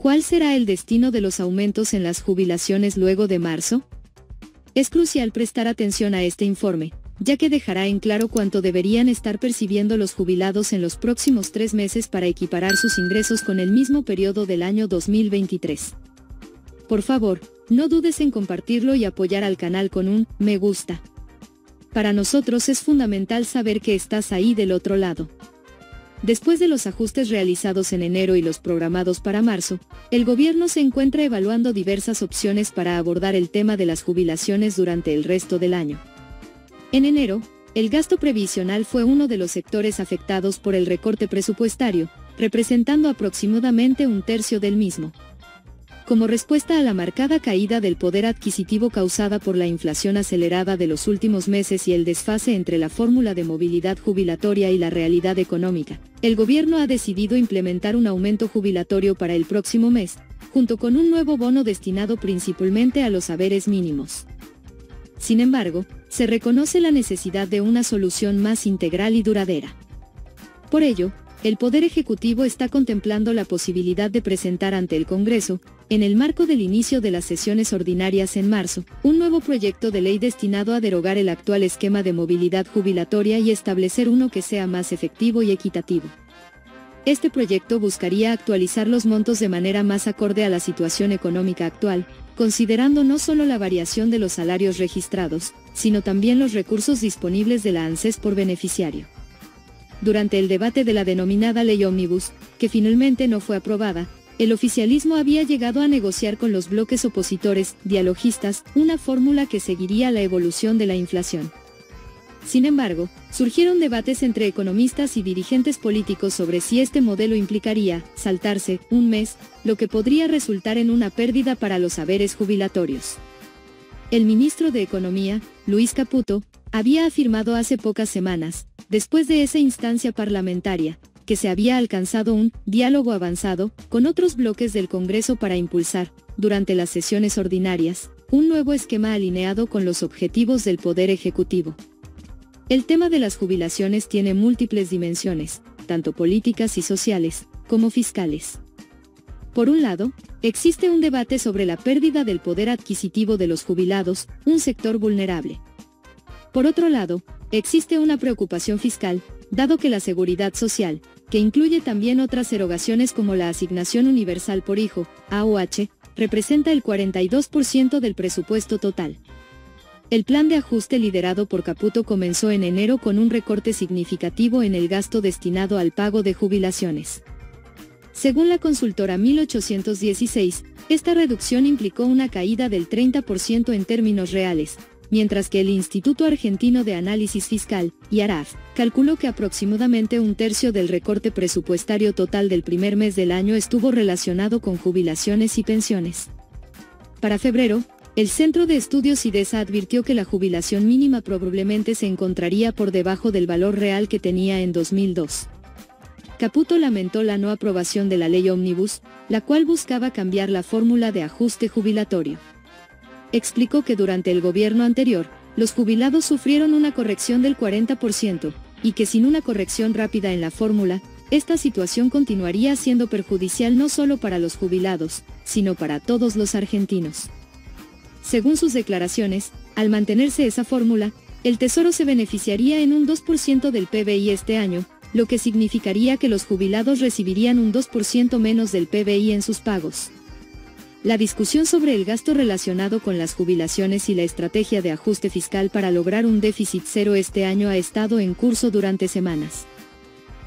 ¿Cuál será el destino de los aumentos en las jubilaciones luego de marzo? Es crucial prestar atención a este informe, ya que dejará en claro cuánto deberían estar percibiendo los jubilados en los próximos 3 meses para equiparar sus ingresos con el mismo periodo del año 2023. Por favor, no dudes en compartirlo y apoyar al canal con un me gusta. Para nosotros es fundamental saber que estás ahí del otro lado. Después de los ajustes realizados en enero y los programados para marzo, el gobierno se encuentra evaluando diversas opciones para abordar el tema de las jubilaciones durante el resto del año. En enero, el gasto previsional fue uno de los sectores afectados por el recorte presupuestario, representando aproximadamente un tercio del mismo. Como respuesta a la marcada caída del poder adquisitivo causada por la inflación acelerada de los últimos meses y el desfase entre la fórmula de movilidad jubilatoria y la realidad económica, el gobierno ha decidido implementar un aumento jubilatorio para el próximo mes, junto con un nuevo bono destinado principalmente a los haberes mínimos. Sin embargo, se reconoce la necesidad de una solución más integral y duradera. Por ello, el Poder Ejecutivo está contemplando la posibilidad de presentar ante el Congreso, en el marco del inicio de las sesiones ordinarias en marzo, un nuevo proyecto de ley destinado a derogar el actual esquema de movilidad jubilatoria y establecer uno que sea más efectivo y equitativo. Este proyecto buscaría actualizar los montos de manera más acorde a la situación económica actual, considerando no solo la variación de los salarios registrados, sino también los recursos disponibles de la ANSES por beneficiario. Durante el debate de la denominada Ley Ómnibus, que finalmente no fue aprobada, el oficialismo había llegado a negociar con los bloques opositores, dialogistas, una fórmula que seguiría la evolución de la inflación. Sin embargo, surgieron debates entre economistas y dirigentes políticos sobre si este modelo implicaría saltarse un mes, lo que podría resultar en una pérdida para los haberes jubilatorios. El ministro de Economía, Luis Caputo, había afirmado hace pocas semanas, después de esa instancia parlamentaria, que se había alcanzado un diálogo avanzado con otros bloques del Congreso para impulsar, durante las sesiones ordinarias, un nuevo esquema alineado con los objetivos del Poder Ejecutivo. El tema de las jubilaciones tiene múltiples dimensiones, tanto políticas y sociales, como fiscales. Por un lado, existe un debate sobre la pérdida del poder adquisitivo de los jubilados, un sector vulnerable. Por otro lado, existe una preocupación fiscal, dado que la seguridad social, que incluye también otras erogaciones como la asignación universal por hijo, AOH, representa el 42% del presupuesto total. El plan de ajuste liderado por Caputo comenzó en enero con un recorte significativo en el gasto destinado al pago de jubilaciones. Según la consultora 1816, esta reducción implicó una caída del 30% en términos reales, mientras que el Instituto Argentino de Análisis Fiscal, IARAF, calculó que aproximadamente un tercio del recorte presupuestario total del primer mes del año estuvo relacionado con jubilaciones y pensiones. Para febrero, el Centro de Estudios IDESA advirtió que la jubilación mínima probablemente se encontraría por debajo del valor real que tenía en 2002. Caputo lamentó la no aprobación de la Ley Ómnibus, la cual buscaba cambiar la fórmula de ajuste jubilatorio. Explicó que durante el gobierno anterior, los jubilados sufrieron una corrección del 40%, y que sin una corrección rápida en la fórmula, esta situación continuaría siendo perjudicial no solo para los jubilados, sino para todos los argentinos. Según sus declaraciones, al mantenerse esa fórmula, el Tesoro se beneficiaría en un 2% del PBI este año, lo que significaría que los jubilados recibirían un 2% menos del PBI en sus pagos. La discusión sobre el gasto relacionado con las jubilaciones y la estrategia de ajuste fiscal para lograr un déficit cero este año ha estado en curso durante semanas.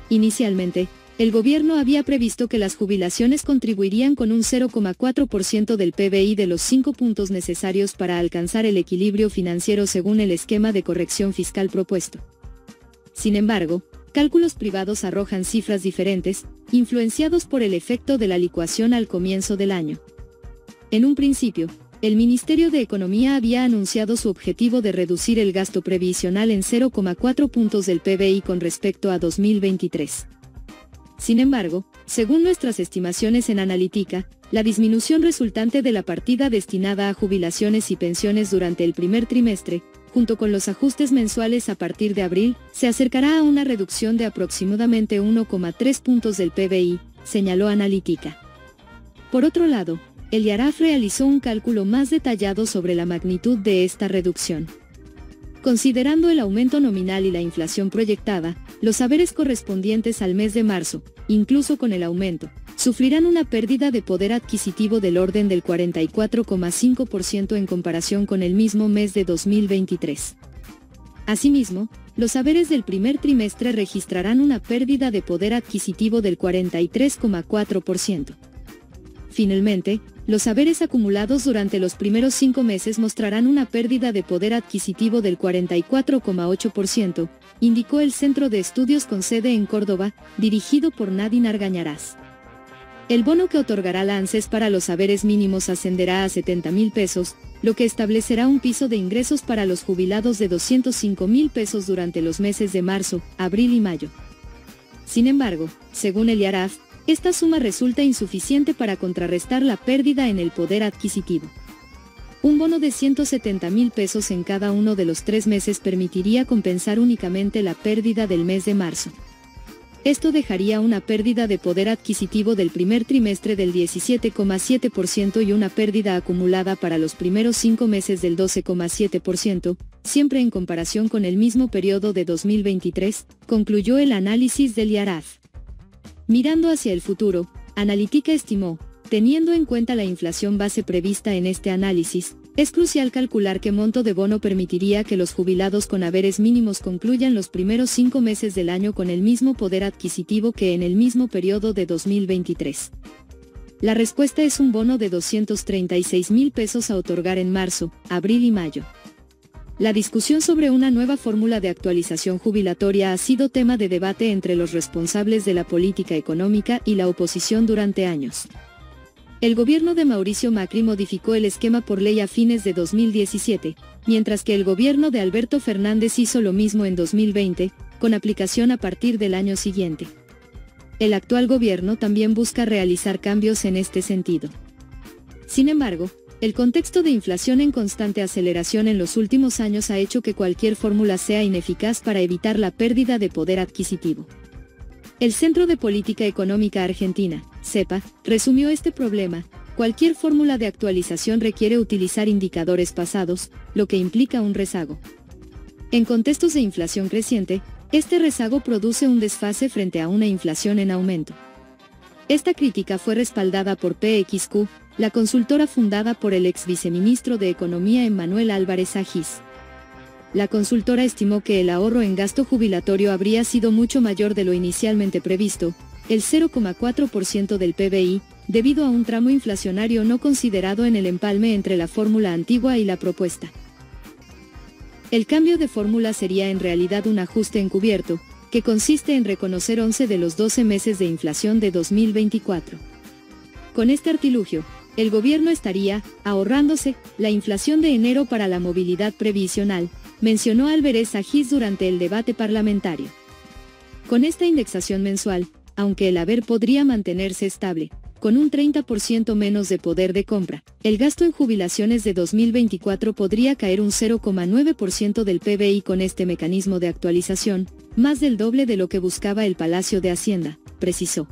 Inicialmente, el gobierno había previsto que las jubilaciones contribuirían con un 0,4% del PBI de los 5 puntos necesarios para alcanzar el equilibrio financiero según el esquema de corrección fiscal propuesto. Sin embargo, cálculos privados arrojan cifras diferentes, influenciados por el efecto de la licuación al comienzo del año. En un principio, el Ministerio de Economía había anunciado su objetivo de reducir el gasto previsional en 0,4 puntos del PBI con respecto a 2023. Sin embargo, según nuestras estimaciones en Analítica, la disminución resultante de la partida destinada a jubilaciones y pensiones durante el primer trimestre, junto con los ajustes mensuales a partir de abril, se acercará a una reducción de aproximadamente 1,3 puntos del PBI, señaló Analítica. Por otro lado, el IARAF realizó un cálculo más detallado sobre la magnitud de esta reducción. Considerando el aumento nominal y la inflación proyectada, los haberes correspondientes al mes de marzo, incluso con el aumento, sufrirán una pérdida de poder adquisitivo del orden del 44,5% en comparación con el mismo mes de 2023. Asimismo, los haberes del primer trimestre registrarán una pérdida de poder adquisitivo del 43,4%. Finalmente, los haberes acumulados durante los primeros 5 meses mostrarán una pérdida de poder adquisitivo del 44,8%, indicó el Centro de Estudios con sede en Córdoba, dirigido por Nadine Argañarás. El bono que otorgará la ANSES para los haberes mínimos ascenderá a 70,000 pesos, lo que establecerá un piso de ingresos para los jubilados de 205,000 pesos durante los meses de marzo, abril y mayo. Sin embargo, según el IARAF, esta suma resulta insuficiente para contrarrestar la pérdida en el poder adquisitivo. Un bono de 170,000 pesos en cada uno de los 3 meses permitiría compensar únicamente la pérdida del mes de marzo. Esto dejaría una pérdida de poder adquisitivo del primer trimestre del 17,7% y una pérdida acumulada para los primeros 5 meses del 12,7%, siempre en comparación con el mismo periodo de 2023, concluyó el análisis del IARAF. Mirando hacia el futuro, Analítica estimó, teniendo en cuenta la inflación base prevista en este análisis, es crucial calcular qué monto de bono permitiría que los jubilados con haberes mínimos concluyan los primeros 5 meses del año con el mismo poder adquisitivo que en el mismo periodo de 2023. La respuesta es un bono de 236,000 pesos a otorgar en marzo, abril y mayo. La discusión sobre una nueva fórmula de actualización jubilatoria ha sido tema de debate entre los responsables de la política económica y la oposición durante años. El gobierno de Mauricio Macri modificó el esquema por ley a fines de 2017, mientras que el gobierno de Alberto Fernández hizo lo mismo en 2020, con aplicación a partir del año siguiente. El actual gobierno también busca realizar cambios en este sentido. Sin embargo, el contexto de inflación en constante aceleración en los últimos años ha hecho que cualquier fórmula sea ineficaz para evitar la pérdida de poder adquisitivo. El Centro de Política Económica Argentina, CEPA, resumió este problema: cualquier fórmula de actualización requiere utilizar indicadores pasados, lo que implica un rezago. En contextos de inflación creciente, este rezago produce un desfase frente a una inflación en aumento. Esta crítica fue respaldada por PXQ, la consultora fundada por el ex viceministro de Economía Emmanuel Álvarez Agis. La consultora estimó que el ahorro en gasto jubilatorio habría sido mucho mayor de lo inicialmente previsto, el 0,4% del PBI, debido a un tramo inflacionario no considerado en el empalme entre la fórmula antigua y la propuesta. El cambio de fórmula sería en realidad un ajuste encubierto, que consiste en reconocer 11 de los 12 meses de inflación de 2024. Con este artilugio, el gobierno estaría ahorrándose la inflación de enero para la movilidad previsional, mencionó Álvarez Agis durante el debate parlamentario. Con esta indexación mensual, aunque el haber podría mantenerse estable, con un 30% menos de poder de compra, el gasto en jubilaciones de 2024 podría caer un 0,9% del PBI con este mecanismo de actualización, más del doble de lo que buscaba el Palacio de Hacienda, precisó.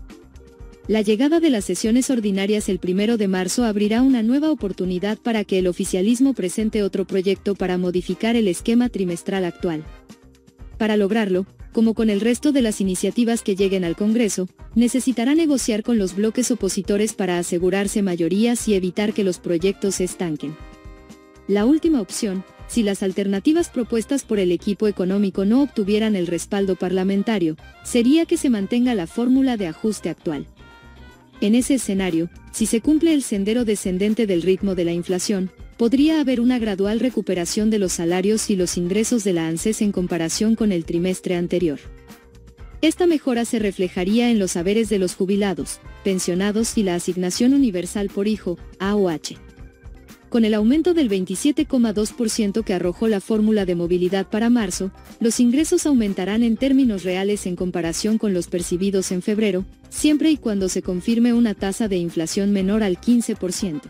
La llegada de las sesiones ordinarias el 1 de marzo abrirá una nueva oportunidad para que el oficialismo presente otro proyecto para modificar el esquema trimestral actual. Para lograrlo, como con el resto de las iniciativas que lleguen al Congreso, necesitará negociar con los bloques opositores para asegurarse mayorías y evitar que los proyectos se estanquen. La última opción, si las alternativas propuestas por el equipo económico no obtuvieran el respaldo parlamentario, sería que se mantenga la fórmula de ajuste actual. En ese escenario, si se cumple el sendero descendente del ritmo de la inflación, podría haber una gradual recuperación de los salarios y los ingresos de la ANSES en comparación con el trimestre anterior. Esta mejora se reflejaría en los haberes de los jubilados, pensionados y la asignación universal por hijo, AOH. Con el aumento del 27,2% que arrojó la fórmula de movilidad para marzo, los ingresos aumentarán en términos reales en comparación con los percibidos en febrero, siempre y cuando se confirme una tasa de inflación menor al 15%.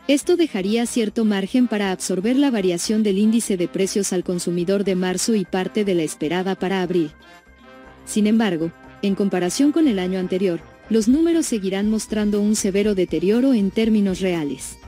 Esto dejaría cierto margen para absorber la variación del índice de precios al consumidor de marzo y parte de la esperada para abril. Sin embargo, en comparación con el año anterior, los números seguirán mostrando un severo deterioro en términos reales.